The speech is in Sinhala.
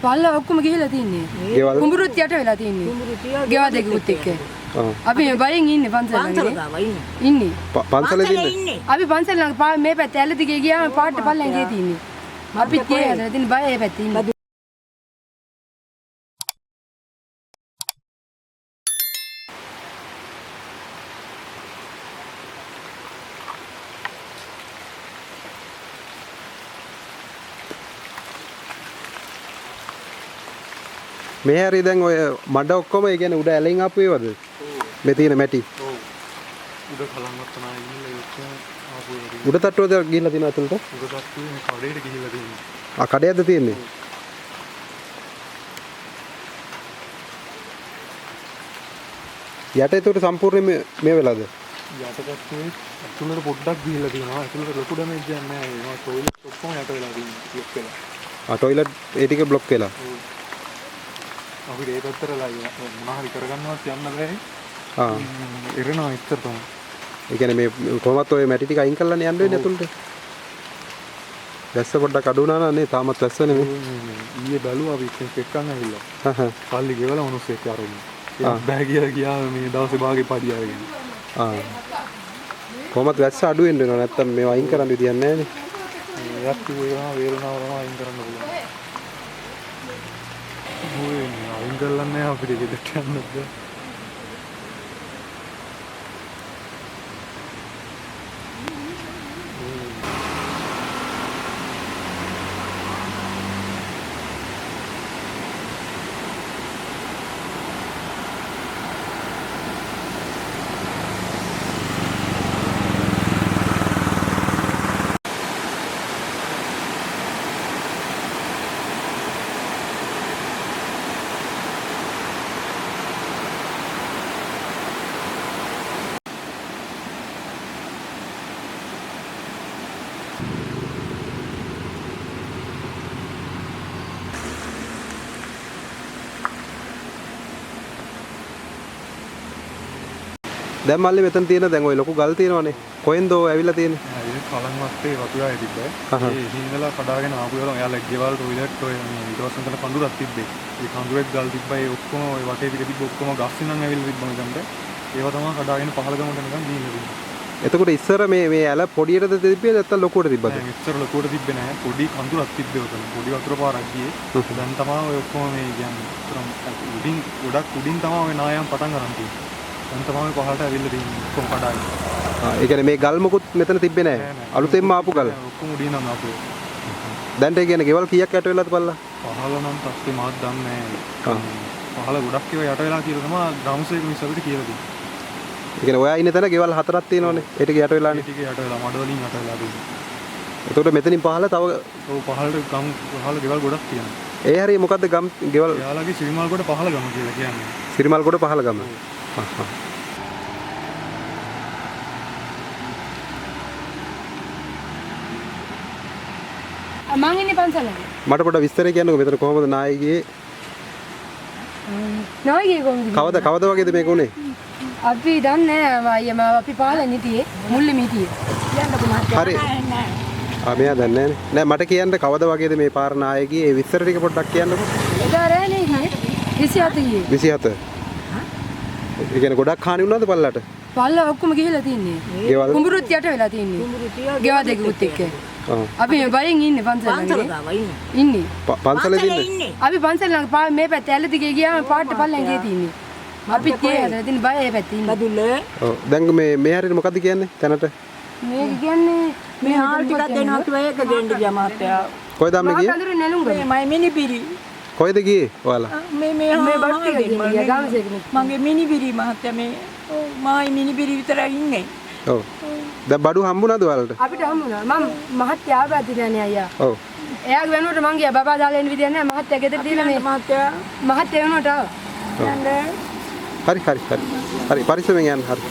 පල්ල ඔක්කොම ගිහිලා තින්නේ. ගෙවල් කුඹුරුත් යට වෙලා තින්නේ. ගෙවල් දෙකකුත් එක්ක. අපි මේ බයෙන් ඉන්නේ පන්සල ළඟ. ඉන්නේ. පන්සලේ ඉන්නේ. අපි පන්සල ළඟ මේ පැත්තේ ඇල්ල දිගේ ගියාම පාට පල්ලෙන් ගියේ තින්නේ. අපිත් ගේ හදලා තින්නේ බය ඒ පැත්තේ ඉන්නේ. මේ හැරි දැන් ඔය මඩ ඔක්කොම ඒ කියන්නේ උඩ ඇලෙන් ආපු ඒවද? මේ තියෙන මැටි. ඔව්. උඩ කලන්නත් තමයි ඉන්නේ ඔක්කොම ආපු ඒවා. උඩ තට්ටුවද ගිහිල්ලා තියෙනවද අතලට? උඩ තට්ටුවේ මේ කඩේට ගිහිල්ලා තියෙනවා. ආ කඩේද තියෙන්නේ? යට ඒතර සම්පූර්ණ මේ වෙලාද? යට තට්ටුවේ අතුලට පොඩ්ඩක් ගිහිල්ලා තියෙනවා. අතුලට ලොකු ඩැමේජ් එකක් නෑ. ඒවා ටොයිලට් ඔක්කොම යට වෙලා තියෙනවා. બ્લોක් වෙලා. ආ ටොයිලට් ඒ ටික બ્લોක් වෙලා. අපිට ඒ පැත්තටලා මොනවා හරි කරගන්නවත් යන්න බෑ. ආ. ඉරනවා ඉතර තමයි. ඒ කියන්නේ මේ කොහොමත් ඔය මැටි ටික අයින් කරලානේ යන්න වෙන්නේ අතුලට. වැස්ස පොඩ්ඩක් අඩු වුණා නේ තාමත් වැස්ස නෙමෙයි. ඊයේ බැලුවා අපි එක්කන් ඇවිල්ලා. හහ. පල්ලි ගෙවලා මිනිස්සෙක් ආරෙන්න. බෑ කියලා ගියා මේ දවසේ භාගේ පඩි ආගෙන. ආ. කොහොමත් වැස්ස අඩු වෙන්න වෙනවා නැත්තම් මේවා අයින් කරන්න විදියක් නැහැ නේ. ඒත් ඒවා වේරනාවම අයින් කරන්න පුළුවන්. ඔය අයින් කරලා නැහැ අපිට ගෙදරට යන්න බෑ. දැන් මල්ලි මෙතන තියෙන දැන් ওই ලොකු ගල් තියෙනවනේ. කොහෙන්ද ඔය ඇවිල්ලා තියෙන්නේ? ඒක කලන් වත්තේ වතුරයි තිබ්බේ. ඒ හිංගලා කඩාගෙන ආපු ඒවා එයාලා ගෙවල් ටොයිලට් ඔය ඊට පස්සෙන් කරන කඳුරක් තිබ්බේ. ඒ කඳුරෙක් ගල් තිබ්බා ඒ ඔක්කොම ඔය වටේ පිට තිබ්බ ඔක්කොම ගස් ඉඳන් ඇවිල්ලා තිබ්බම ගමට. ඒවා තමයි කඩාගෙන පහළ ගමට නිකන් ගිහින් ඉන්නේ. එතකොට ඉස්සර මේ ඇල පොඩියටද තිබ්බේ නැත්නම් ලොකුවට තිබ්බද? නෑ ඉස්සර ලොකුවට තිබ්බේ නෑ. පොඩි කඳුරක් තිබ්බේ උතන. පොඩි වතුර පාරක් ගියේ. දැන් තමයි ඔය ඔක්කොම මේ කියන්නේ උඩින් ගොඩක් උඩින් තමයි ඔය නායම් පටන් ගන්න තියෙන්නේ. දැන් තමයි පහළට ඇවිල්ලා තියෙන්නේ. ඔක්කොම කඩාගෙන. ආ ඒ කියන්නේ මේ ගල් මොකුත් මෙතන තිබ්බේ නෑ. අලුතෙන්ම ආපු ගල්. ඔක්කොම උඩින් නම් ආපු. දැන් ඒ කියන්නේ ගෙවල් කීයක් යට වෙලාද බලලා? පහළ නම් තත්ත්වේ මාත් දන්නේ නෑ. පහළ ගොඩක් ඒවා යට වෙලා කියලා තමයි ග්‍රාමසේවක මිස් අපිට කියලා දෙන්නේ. ඒ කියන්නේ ඔයා ඉන්න තැන ගෙවල් 4ක් තියෙනවනේ. ඒ ටික යට වෙලානේ. ඒ ටික යට වෙලා මඩ වලින් යට වෙලා තියෙනවා. එතකොට මෙතනින් පහළ තව ඔව් පහළ ගෙවල් ගොඩක් තියෙනවා. ඒ හරිය මොකද්ද ගම් ගෙවල්? එයාලගේ සිරිමල්ගොඩ පහළ ගම කියලා කියන්නේ. සිරිමල්ගොඩ පහළ ගම. මං ඉන්නේ පන්සල ළඟ. මට පොඩ්ඩක් විස්තරය කියන්නකෝ මෙතන කොහොමද නායි ගියේ? නායි ගියේ කොහොමද? කවද වගේද මේක උනේ? අපි දන්නේ නැහැ අයියා අපි පහළ නිතියේ මුල්ලේ මිතියේ. යන්න පුළුවන්. හරි. මෙයා දන්නේ නැහැ. නෑ මට කියන්න කවද වගේද මේ පාර නායි ගියේ? ඒ විස්තර ටික පොඩ්ඩක් කියන්නකෝ. එදා රෑනේ ගියේ 27 ගියේ. 27. ඒ කියන්නේ ගොඩක් හානි වුණාද පල්ලට? පල්ල ඔක්කොම ගිහිලා තින්නේ. ගෙවල් කුඹුරුත් යට වෙලා තින්නේ. ගෙවල් දෙකකුත් එක්ක. අපි මේ බයෙන් ඉන්නේ පන්සල ළඟ. ඉන්නේ. පන්සලේ ඉන්නේ. අපි පන්සල ළඟ මේ පැත්තේ ඇල්ල දිගේ ගියාම පාට පල්ලෙන් ගියේ තින්නේ. අපිත් ගේ හදලා තින්නේ බය ඒ පැත්තේ ඉන්නේ. බදුල්ල. ඔව් දැන් මේ හරියට මොකද්ද කියන්නේ තැනට? මේක කියන්නේ මේ හාල් ටිකක් දෙනවා කිව්වා ඒක දෙන්න ගියා මහත්තයා. කොයිද අම්මේ ගියේ? කඳුරු නෙළුම් ගම. මයි මිනිපිරි. කොයිද ගියේ ඔයාලා? මේ බස් ටික ගියා ගාමසේක. මගේ මිනිපිරි මහත්තයා මේ මායි මිනිපිරි විතරයි ඉන්නේ. ඔව්. දැන් බඩු හම්බුණාද ඔයාලට? අපිට හම්බුණා. මම මහත්තයා ආවද දැනේ අයියා. ඔව්. එයාගේ වෙනුවට මං ගියා බබා දාලා එන්න විදියක් නැහැ. මහත්තයා ගෙදර දීලා මේ මහත්තයා වෙනුවට ආවා. යන්න. හරි පරිස්සමෙන් යන්න හරි.